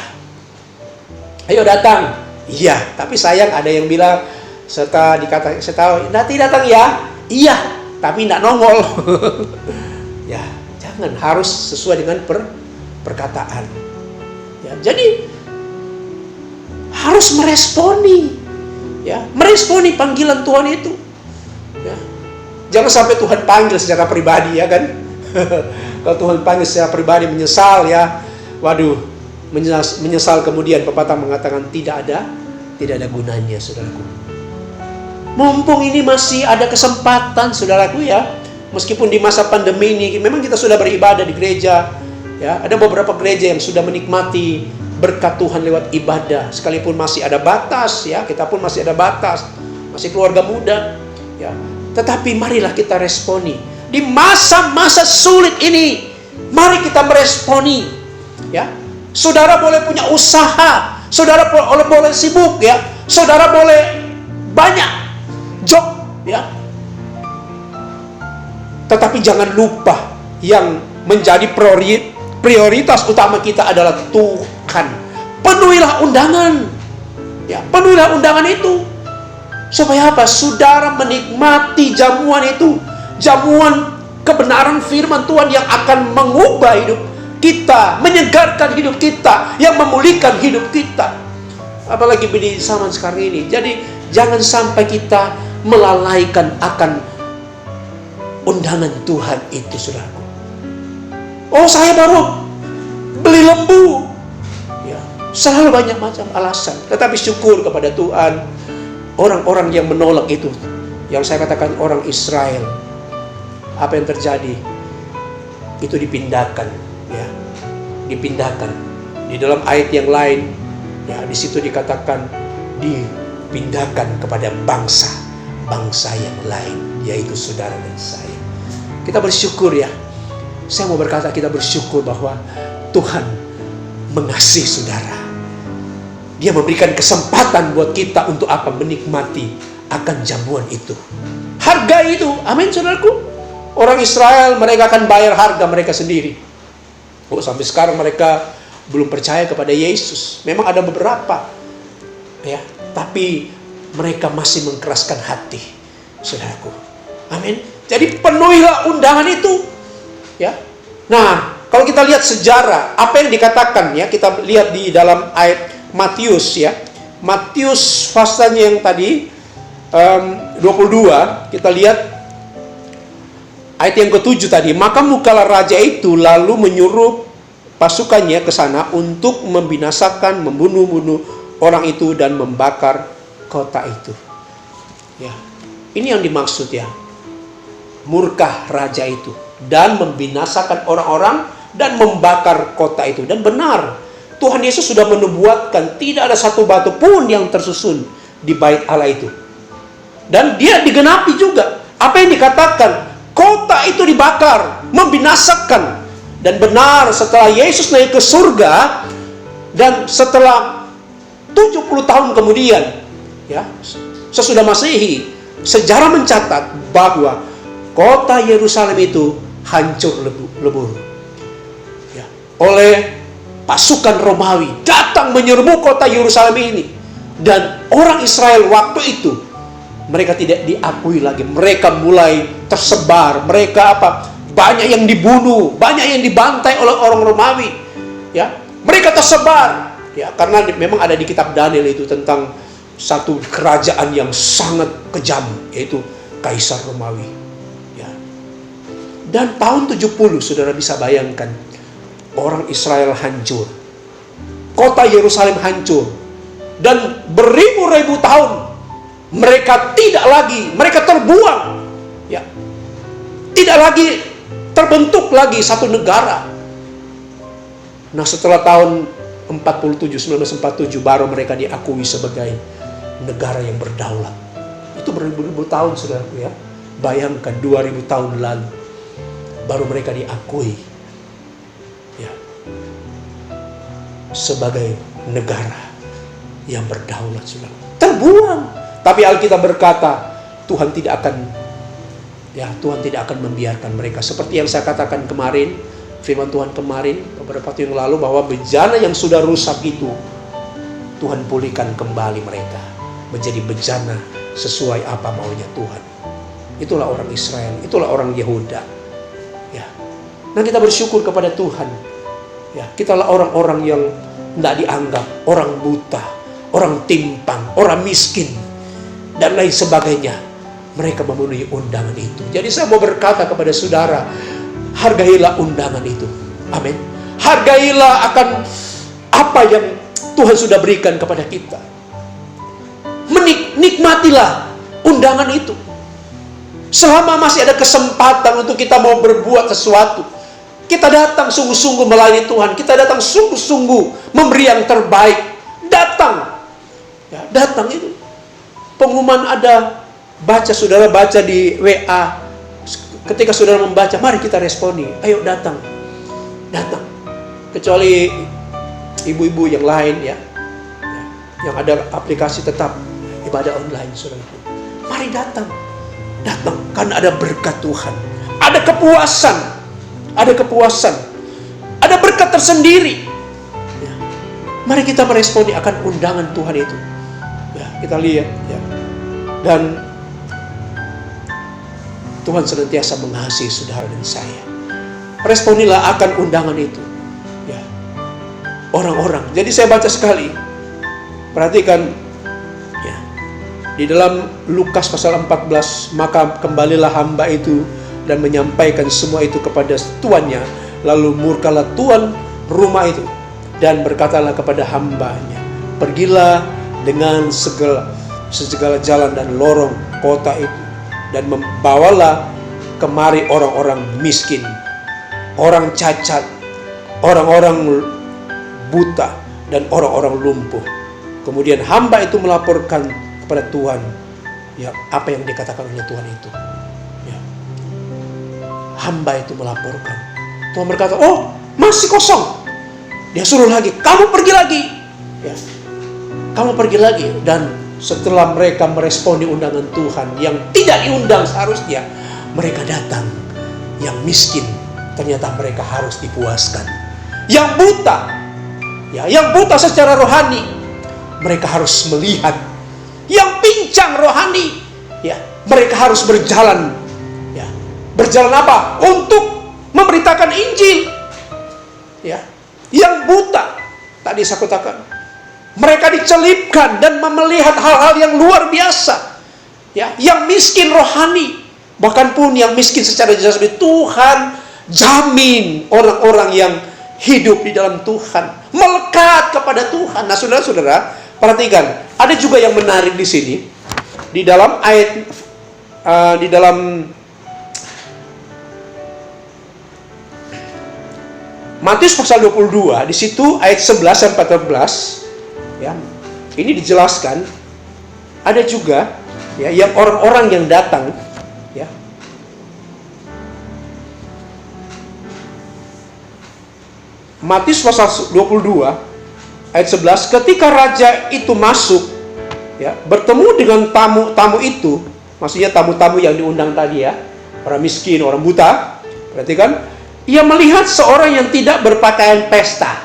Ayo datang. Iya. Tapi sayang ada yang bilang setelah nanti datang ya. Iya. Tapi tidak nongol. Ya, jangan, harus sesuai dengan perkataan. Ya, jadi harus meresponi. Ya, meresponi panggilan Tuhan itu. Ya. Jangan sampai Tuhan panggil secara pribadi, ya kan? Kalau Tuhan panggil secara pribadi menyesal, ya, waduh, menyesal kemudian pepatah mengatakan tidak ada gunanya, saudaraku. Mumpung ini masih ada kesempatan, saudaraku ya, meskipun di masa pandemi ini memang kita sudah beribadah di gereja, ya, ada beberapa gereja yang sudah menikmati berkat Tuhan lewat ibadah, sekalipun masih ada batas, ya, kita pun masih ada batas, masih keluarga muda, ya. Tetapi marilah kita responi. Di masa-masa sulit ini, mari kita meresponi. Ya. Saudara boleh punya usaha, saudara boleh sibuk, ya. Saudara boleh banyak job, ya. Tetapi jangan lupa yang menjadi prioritas utama kita adalah Tuhan. Penuhilah undangan. Ya, penuhilah undangan itu. Supaya apa? Saudara menikmati jamuan itu. Jamuan kebenaran firman Tuhan yang akan mengubah hidup kita, menyegarkan hidup kita, yang memulihkan hidup kita. Apalagi di zaman sekarang ini. Jadi jangan sampai kita melalaikan akan undangan Tuhan itu, saudaraku. Oh, saya baru beli lembu. Ya, selalu banyak macam alasan. Tetapi syukur kepada Tuhan. Orang-orang yang menolak itu, yang saya katakan orang Israel, apa yang terjadi? Itu dipindahkan, ya, dipindahkan. Di dalam ayat yang lain, ya, di situ dikatakan dipindahkan kepada bangsa yang lain, yaitu saudara dan saya. Kita bersyukur, ya. Saya mau berkata kita bersyukur bahwa Tuhan mengasihi saudara. Dia memberikan kesempatan buat kita untuk apa? Menikmati akan jamuan itu. Harga itu, amin, saudaraku. Orang Israel, mereka akan bayar harga mereka sendiri. Oh, sampai sekarang mereka belum percaya kepada Yesus. Memang ada beberapa ya, tapi mereka masih mengkeraskan hati, saudaraku. Amin. Jadi penuhilah undangan itu, ya. Nah, kalau kita lihat sejarah, apa yang dikatakan, ya, kita lihat di dalam ayat Matius, ya. Matius pasalnya yang tadi 22, kita lihat ayat yang ke-7 tadi. Maka mukalah raja itu lalu menyuruh pasukannya ke sana untuk membinasakan, membunuh-bunuh orang itu dan membakar kota itu. Ya, ini yang dimaksud, ya. Murka raja itu dan membinasakan orang-orang dan membakar kota itu. Dan benar, Tuhan Yesus sudah menubuatkan tidak ada satu batu pun yang tersusun di bait Allah itu. Dan dia digenapi juga apa yang dikatakan, kota itu dibakar, membinasakan. Dan benar, setelah Yesus naik ke surga dan setelah 70 tahun kemudian, ya, sesudah Masehi, sejarah mencatat bahwa kota Yerusalem itu hancur lebur, ya, oleh pasukan Romawi datang menyerbu kota Yerusalem ini. Dan orang Israel waktu itu mereka tidak diakui lagi. Mereka mulai tersebar. Mereka banyak yang dibunuh, banyak yang dibantai oleh orang Romawi. Ya, mereka tersebar. Ya, karena memang ada di kitab Daniel itu tentang satu kerajaan yang sangat kejam, yaitu Kaisar Romawi. Ya. Dan tahun 70, saudara bisa bayangkan, orang Israel hancur. Kota Yerusalem hancur. Dan beribu-ribu tahun mereka mereka terbuang. Ya. Tidak lagi terbentuk lagi satu negara. Nah, setelah tahun 1947 baru mereka diakui sebagai negara yang berdaulat. Itu beribu-ribu tahun, saudaraku, ya. Bayangkan 2000 tahun lalu baru mereka diakui, ya, sebagai negara yang berdaulat, saudara. Terbuang. Tapi Alkitab berkata, Tuhan tidak akan membiarkan mereka. Seperti yang saya katakan kemarin, firman Tuhan kemarin, beberapa waktu yang lalu, bahwa bejana yang sudah rusak itu, Tuhan pulihkan kembali mereka menjadi bejana sesuai apa maunya Tuhan. Itulah orang Israel, itulah orang Yehuda. Ya. Nah, kita bersyukur kepada Tuhan. Ya, kitalah orang-orang yang tidak dianggap, orang buta, orang timpang, orang miskin, dan lain sebagainya. Mereka memenuhi undangan itu. Jadi saya mau berkata kepada saudara, hargailah undangan itu. Amin. Hargailah akan apa yang Tuhan sudah berikan kepada kita. Nikmatilah undangan itu. Selama masih ada kesempatan untuk kita mau berbuat sesuatu, kita datang sungguh-sungguh melayani Tuhan. Kita datang sungguh-sungguh memberi yang terbaik. Datang. Ya, datang itu. Pengumuman ada, saudara baca di WA. Ketika saudara membaca, mari kita responi. Ayo datang. Datang. Kecuali ibu-ibu yang lain, ya, yang ada aplikasi tetap ibadah online, saudara. Mari datang. Datang. Karena ada berkat Tuhan. Ada kepuasan. Ada kepuasan. Ada berkat tersendiri. Ya. Mari kita meresponi akan undangan Tuhan itu. Ya, kita lihat, ya. Dan Tuhan senantiasa mengasihi saudara dan saya. Responilah akan undangan itu. Ya. Orang-orang. Jadi saya baca sekali. Perhatikan, ya. Di dalam Lukas pasal 14, maka kembalilah hamba itu dan menyampaikan semua itu kepada tuannya. Lalu murkalah tuan rumah itu dan berkatalah kepada hambanya, pergilah dengan segala jalan dan lorong kota itu, dan membawalah kemari orang-orang miskin, orang cacat, orang-orang buta, dan orang-orang lumpuh. Kemudian hamba itu melaporkan kepada Tuhan, ya, apa yang dikatakan oleh Tuhan itu. Ya. Hamba itu melaporkan. Tuhan berkata, oh, masih kosong. Dia suruh lagi, kamu pergi lagi. Ya. Kamu pergi lagi. Dan setelah mereka meresponi undangan Tuhan yang tidak diundang seharusnya, mereka datang. Yang miskin, ternyata mereka harus dipuaskan. Yang buta, ya, yang buta secara rohani, mereka harus melihat. Yang pincang rohani, ya, mereka harus berjalan, ya. Berjalan apa? Untuk memberitakan Injil. Ya. Yang buta, tadi saya katakan, mereka dicelipkan dan melihat hal-hal yang luar biasa. Ya, yang miskin rohani, bahkan pun yang miskin secara jasmani, Tuhan jamin orang-orang yang hidup di dalam Tuhan, melekat kepada Tuhan. Nah, saudara-saudara, perhatikan, ada juga yang menarik di sini, di dalam ayat, di dalam Matius pasal 22, di situ ayat 11 dan 14, ya, ini dijelaskan, ada juga, ya, yang orang-orang yang datang, ya. Matius pasal 22 ayat 11, ketika raja itu masuk, ya, bertemu dengan tamu-tamu itu, maksudnya tamu-tamu yang diundang tadi, ya, orang miskin, orang buta. Perhatikan, ia melihat seorang yang tidak berpakaian pesta.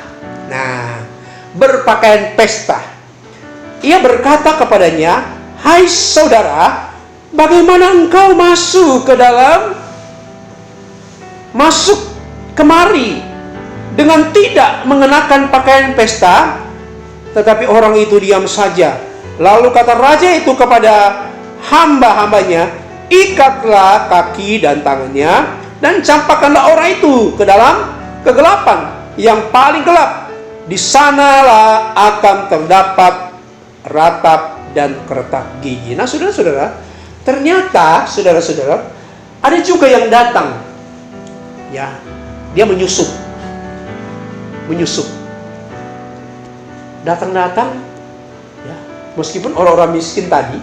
Nah, berpakaian pesta. Ia berkata kepadanya, "Hai saudara, bagaimana engkau masuk kemari dengan tidak mengenakan pakaian pesta?" Tetapi orang itu diam saja. Lalu kata raja itu kepada hamba-hambanya, "Ikatlah kaki dan tangannya, dan campakkanlah orang itu ke dalam kegelapan yang paling gelap. Di sanalah akan terdapat ratap dan keretak gigi." Nah, saudara-saudara, ternyata saudara-saudara, ada juga yang datang, ya, dia menyusup, datang, ya, meskipun orang-orang miskin tadi,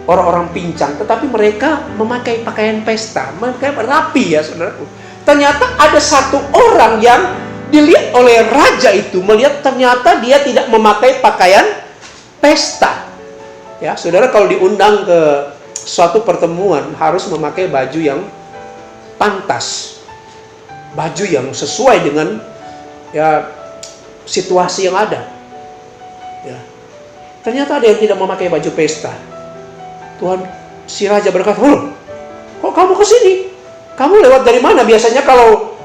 orang-orang pincang, tetapi mereka memakai pakaian pesta, mereka rapi, ya saudaraku. Ternyata ada satu orang yang dilihat oleh raja itu, melihat ternyata dia tidak memakai pakaian pesta. Ya, saudara, kalau diundang ke suatu pertemuan harus memakai baju yang pantas, baju yang sesuai dengan, ya, situasi yang ada. Ya. Ternyata ada yang tidak memakai baju pesta. Tuhan, si raja berkata, "Kok kamu kesini? Kamu lewat dari mana?" Biasanya kalau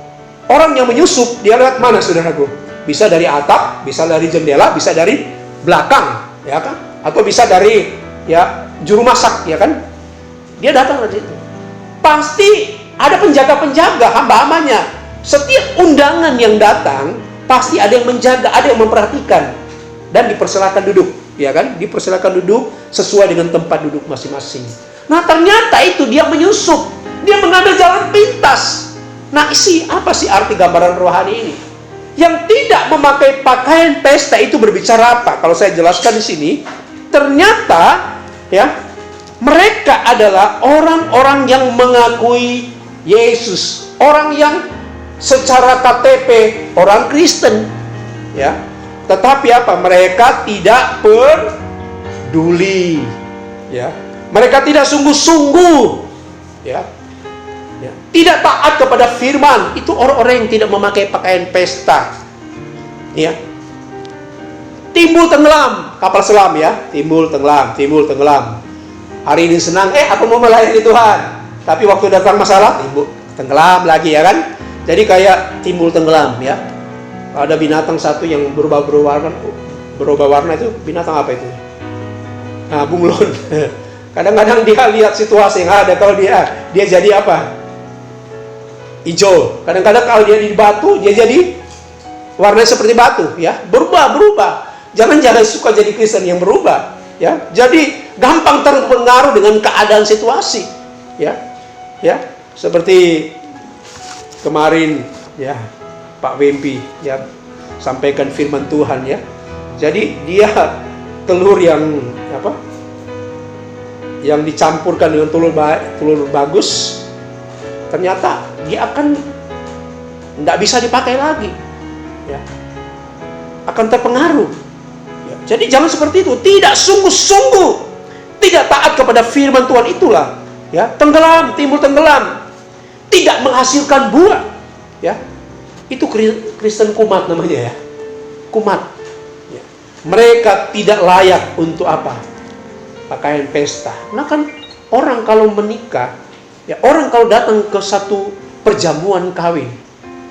orang yang menyusup, dia lewat mana, saudaraku? Bisa dari atap, bisa dari jendela, bisa dari belakang, ya kan? Atau bisa dari, ya, juru masak, ya kan? Dia datang dari situ. Pasti ada penjaga-penjaga, hamba-hambanya. Setiap undangan yang datang, pasti ada yang menjaga, ada yang memperhatikan, dan dipersilakan duduk. Ya kan, dipersilakan duduk sesuai dengan tempat duduk masing-masing. Nah, ternyata itu dia menyusup, dia mengambil jalan pintas. Nah, apa sih arti gambaran rohani ini? Yang tidak memakai pakaian pesta itu berbicara apa? Kalau saya jelaskan di sini, ternyata, ya, mereka adalah orang-orang yang mengakui Yesus, orang yang secara KTP orang Kristen, ya. Tetapi apa? Mereka tidak peduli, ya. Mereka tidak sungguh-sungguh, ya. Ya. Tidak taat kepada firman. Itu orang-orang yang tidak memakai pakaian pesta, ya. Timbul tenggelam kapal selam, ya. Timbul tenggelam. Hari ini senang, aku mau melayani Tuhan. Tapi waktu datang masalah, timbul tenggelam lagi, ya kan? Jadi kayak timbul tenggelam, ya. Ada binatang satu yang berubah warna, itu binatang apa itu? Nah, bunglon. Kadang-kadang dia lihat situasi yang ada, kalau dia jadi apa? Hijau. Kadang-kadang kalau dia di batu, dia jadi warnanya seperti batu, ya. Berubah. Jangan suka jadi Kristen yang berubah, ya. Jadi gampang terpengaruh dengan keadaan situasi, ya. Ya, seperti kemarin, ya, Pak Wempi, ya, sampaikan firman Tuhan, ya. Jadi dia telur yang apa? Yang dicampurkan dengan telur bagus, ternyata dia akan tidak bisa dipakai lagi, ya. Akan terpengaruh. Ya. Jadi jangan seperti itu. Tidak sungguh-sungguh, tidak taat kepada firman Tuhan, itulah, ya, timbul tenggelam, tidak menghasilkan buah, ya. Itu Kristen kumat namanya, ya. Kumat, ya. Mereka tidak layak untuk apa? Pakaian pesta. Nah kan orang kalau menikah, ya orang kalau datang ke satu perjamuan kawin,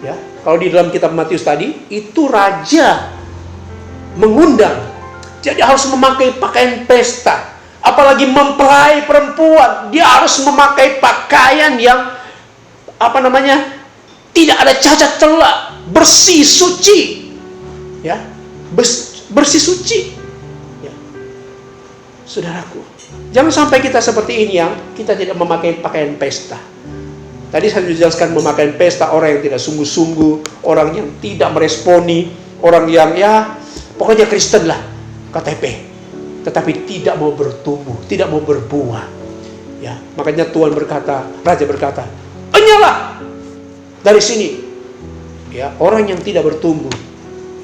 ya kalau di dalam kitab Matius tadi itu raja mengundang, jadi harus memakai pakaian pesta. Apalagi mempelai perempuan, dia harus memakai pakaian yang tidak ada cacat celah, bersih suci, ya bersih suci, ya. Saudaraku, jangan sampai kita seperti ini yang kita tidak memakai pakaian pesta. Tadi saya jelaskan memakai pesta orang yang tidak sungguh-sungguh, orang yang tidak meresponi, orang yang pokoknya Kristen lah, KTP, tetapi tidak mau bertumbuh, tidak mau berbuah. Ya, makanya Tuhan berkata, Raja berkata, "Enyalah dari sini." Ya, orang yang tidak bertumbuh,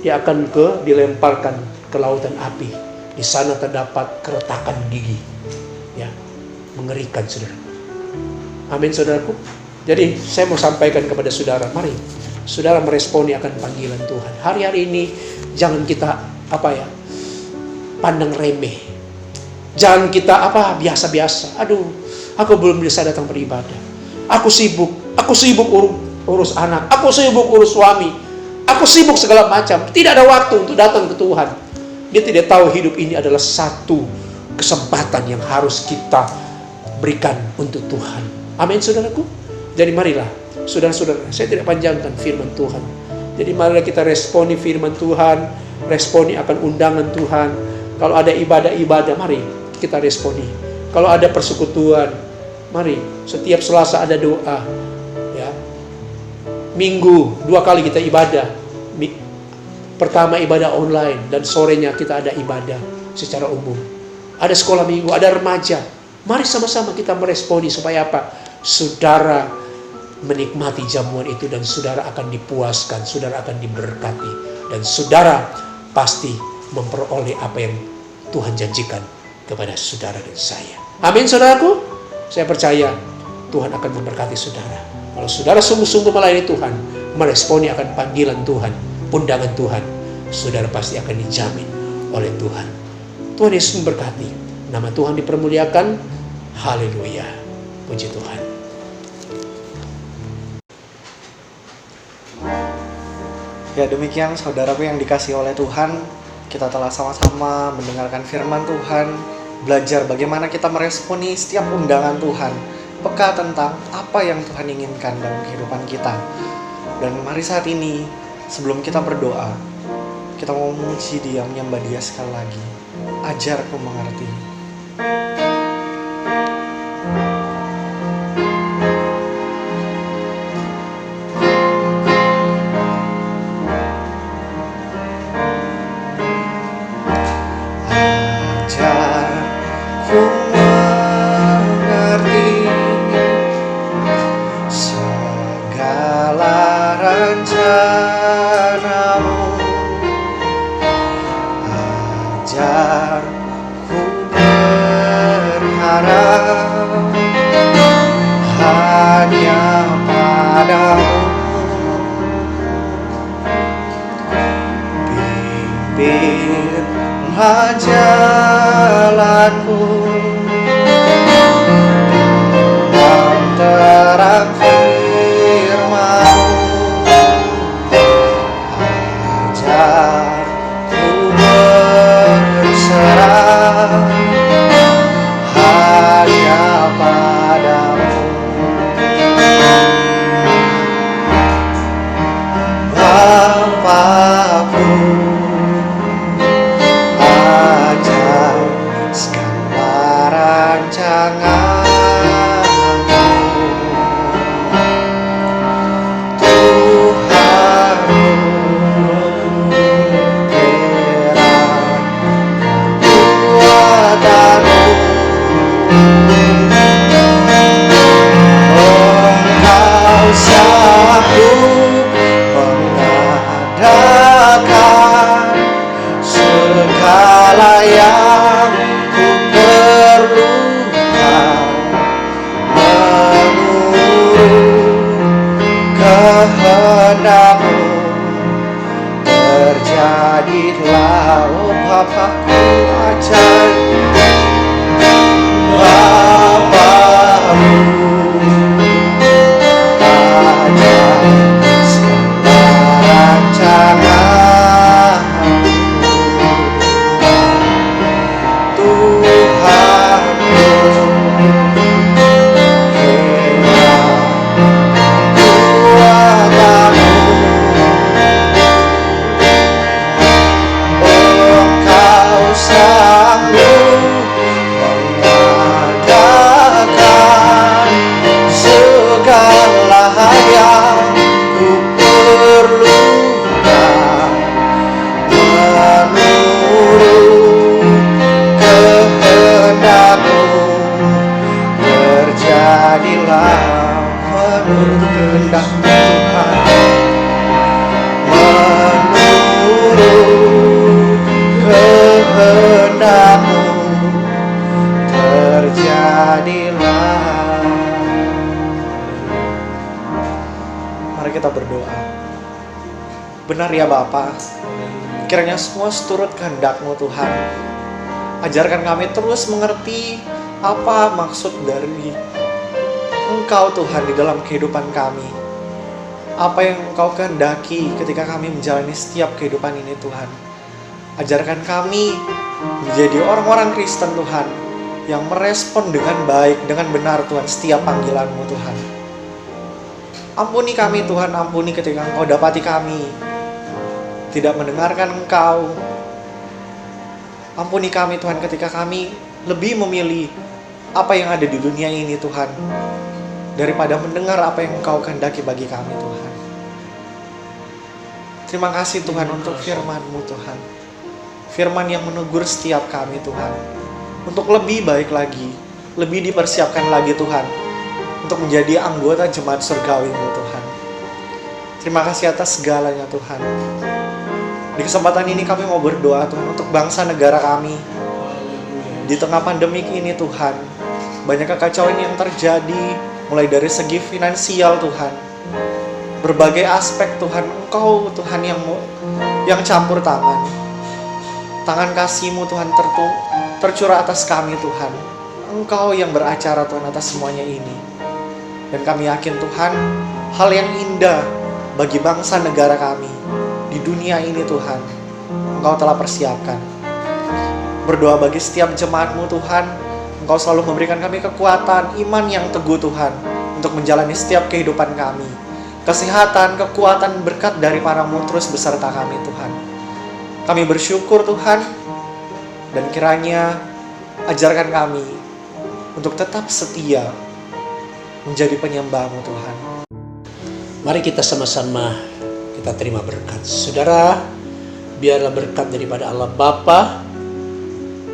dia akan dilemparkan ke lautan api. Di sana terdapat keretakan gigi. Ya, mengerikan, saudara. Amin, saudaraku. Jadi saya mau sampaikan kepada saudara, mari saudara meresponi akan panggilan Tuhan. Hari-hari ini jangan kita pandang remeh. Jangan kita biasa-biasa. Aduh, aku belum bisa datang beribadah. Aku sibuk urus anak. Aku sibuk urus suami. Aku sibuk segala macam. Tidak ada waktu untuk datang ke Tuhan. Dia tidak tahu hidup ini adalah satu kesempatan yang harus kita berikan untuk Tuhan. Amin, saudaraku. Jadi marilah, saudara-saudara, saya tidak panjangkan firman Tuhan. Jadi marilah kita responi firman Tuhan, responi akan undangan Tuhan. Kalau ada ibadah-ibadah, mari kita responi. Kalau ada persekutuan, mari setiap Selasa ada doa. Ya. Minggu 2 kali kita ibadah. Pertama ibadah online dan sorenya kita ada ibadah secara umum. Ada sekolah minggu, ada remaja. Mari sama-sama kita meresponi supaya apa? Saudara menikmati jamuan itu dan saudara akan dipuaskan, saudara akan diberkati, dan saudara pasti memperoleh apa yang Tuhan janjikan kepada saudara dan saya. Amin, saudaraku. Saya percaya Tuhan akan memberkati saudara. Kalau saudara sungguh-sungguh melayani Tuhan, meresponi akan panggilan Tuhan, undangan Tuhan, saudara pasti akan dijamin oleh Tuhan. Tuhan Yesus memberkati. Nama Tuhan dipermuliakan. Haleluya. Puji Tuhan. Ya, demikian saudaraku yang dikasihi oleh Tuhan, kita telah sama-sama mendengarkan firman Tuhan, belajar bagaimana kita meresponi setiap undangan Tuhan, peka tentang apa yang Tuhan inginkan dalam kehidupan kita. Dan mari saat ini, sebelum kita berdoa, kita mau memuji Dia, menyembah Dia sekali lagi. Ajarku mengerti. Jalanku dalam terang firman-Mu, ajarku berserah hanya padamu. Bapa-Ku, oh Bapakku ajar Bapakmu ajar segala rancangan Tuhanku Mari kita berdoa. Benar ya Bapa, kiranya semua seturut kehendak-Mu Tuhan. Ajarkan kami terus mengerti apa maksud dari Engkau Tuhan di dalam kehidupan kami. Apa yang Engkau kehendaki ketika kami menjalani setiap kehidupan ini Tuhan. Ajarkan kami menjadi orang-orang Kristen Tuhan, yang merespon dengan baik, dengan benar Tuhan setiap panggilan-Mu Tuhan. Ampuni kami Tuhan, ampuni ketika Engkau dapati kami tidak mendengarkan Engkau. Ampuni kami Tuhan ketika kami lebih memilih apa yang ada di dunia ini Tuhan, daripada mendengar apa yang Engkau kehendaki bagi kami Tuhan. Terima kasih Tuhan untuk firman-Mu Tuhan. Firman yang menegur setiap kami Tuhan, untuk lebih baik lagi, lebih dipersiapkan lagi Tuhan, untuk menjadi anggota jemaat surgawi-Mu Tuhan. Terima kasih atas segalanya Tuhan. Di kesempatan ini kami mau berdoa Tuhan untuk bangsa negara kami. Di tengah pandemik ini Tuhan, banyak kekacauan yang terjadi, mulai dari segi finansial Tuhan. Berbagai aspek Tuhan, Engkau Tuhan yang campur tangan. Tangan kasih-Mu Tuhan tercurah atas kami Tuhan. Engkau yang beracara Tuhan atas semuanya ini. Dan kami yakin Tuhan, hal yang indah bagi bangsa negara kami di dunia ini Tuhan, Engkau telah persiapkan. Berdoa bagi setiap jemaat-Mu Tuhan, Engkau selalu memberikan kami kekuatan, iman yang teguh Tuhan, untuk menjalani setiap kehidupan kami. Kesehatan, kekuatan, berkat dari para-Mu terus beserta kami Tuhan. Kami bersyukur Tuhan, dan kiranya ajarkan kami untuk tetap setia menjadi penyembah-Mu Tuhan. Mari kita sama-sama kita terima berkat. Saudara, biarlah berkat daripada Allah Bapa,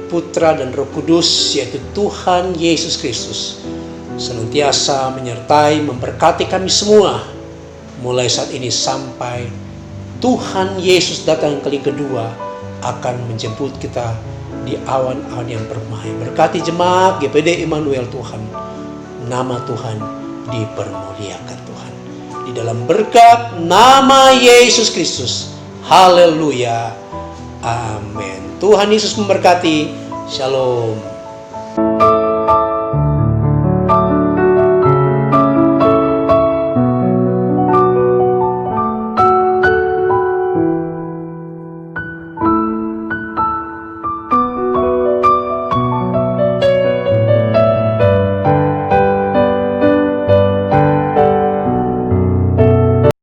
Putra dan Roh Kudus, yaitu Tuhan Yesus Kristus, senantiasa menyertai, memberkati kami semua, mulai saat ini sampai Tuhan Yesus datang kali kedua, akan menjemput kita di awan-awan yang permai. Berkati jemaat GPD Immanuel Tuhan, nama Tuhan dipermuliakan Tuhan. Di dalam berkat nama Yesus Kristus. Haleluya. Amin. Tuhan Yesus memberkati. Shalom.